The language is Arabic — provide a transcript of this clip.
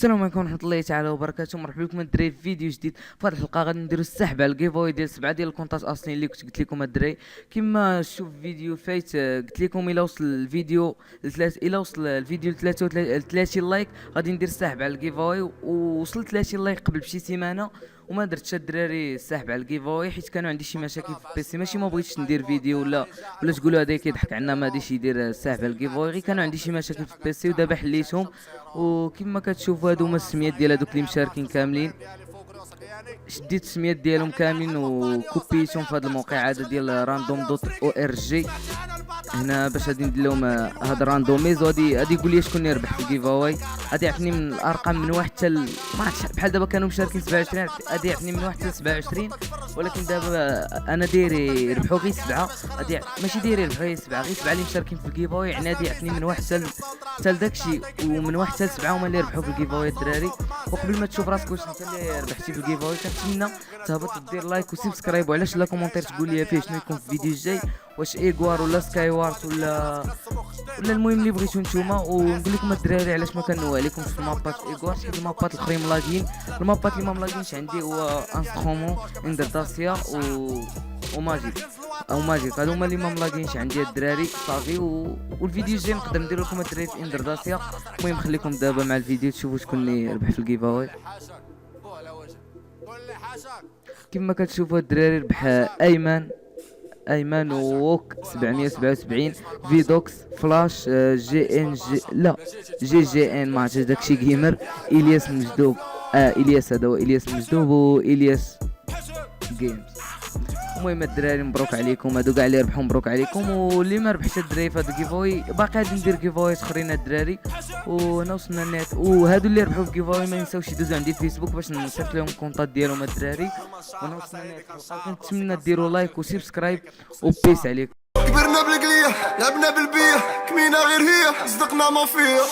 السلام عليكم ورحمه الله تعالى وبركاته. مرحبا بكم الدراري في فيديو جديد. في هذه الحلقه غادي نديرو السحب على الجيفاوي ديال 7 ديال الكونطات اصليين اللي كنت قلت لكم الدراري. كما شوف فيديو فايت قلت لكم الا وصل الفيديو ل 33 لايك غادي ندير السحب على الجيفاوي، ووصلت 30 لايك قبل بشي سيمانه وما درتش الدراري السحب على الجيفاوي حيت كانوا عندي شي مشاكل في البيسي. ماشي ما بغيتش ندير فيديو ولا تقولوا هذا كيضحك عنا ما غاديش يدير السحب على الجيفاوي، غير كانوا عندي شي مشاكل في البيسي ودابا حليتهم. وكما كتشوفوا هادو هما السميات ديال هادوك اللي مشاركين كاملين. شديت السميات ديالهم كاملين وكوبيتهم في هاد الموقع هذا ديال random.org هنا باش غادي ندير لهم هاد راندوميز، وغادي يقول لي شكون اللي يربح في الجيفاوي. غادي يعطيني من الارقام من واحد حتى ما عرفتش، بحال دابا كانوا مشاركين 27، غادي يعطيني من واحد حتى 27، ولكن دابا انا داير يربحوا غير 7. غادي ماشي داير يربحوا غير 7، غير 7 اللي مشاركين في الجيفاوي، يعني غادي يعطيني من واحد حتى لداكشي، ومن واحد حتى 7 هما اللي يربحوا في الجيفاوي الدراري. وقبل ما تشوف راسك واش انت اللي ربحتي في الجيفاوي كنتمنى تهبط دير لايك وسبسكرايب، وعلاش لا كومونتير تقول لي فيه شنو يكون في الفيديو الجاي، واش ايغوار ولا سكاي وارت ولا المهم اللي بغيتو نتوما. ونقول لكم الدراري علاش ما كنوع عليكم في المابات ايغوار، حيت المابات الاخرين ملاقين. المابات اللي ما ملاقينش عندي هو انسترومون اندر داسيا وماجيك هادو هما اللي ما ملاقينش عندي الدراري صافي. والفيديو الجاي نقدر ندير لكم الدراري في اندر داسيا. المهم خليكم دابا مع الفيديو تشوفوا شكون اللي ربح في الجيفاوي. كما كتشوفوا الدراري ربح ايمن ووك 777 فيدوكس فلاش جي ان جي لا جي ان ما عرفتش داكشي جيمر الياس مجدوب الياس هذا هو الياس مجدوب والياس جيمز. المهم الدراري مبروك عليكم، هادو كاع اللي ربحوا مبروك عليكم، واللي ما ربحش الدراري في هذا الجيفاوي باقي غادي ندير جيفاويات اخرين الدراري. وهنا وصلنا النت، وهادو اللي ربحوا في الجيفاوي ما ينساوش يدوزوا عندي فيسبوك باش نصيفط لهم الكونطات ديالهم الدراري. وهنا وصلنا النت، كنتمنى ديروا لايك وسبسكرايب وبيس عليكم. كبرنا بالقلية لعبنا بالبية كمينا غير هي صدقنا ما فيها.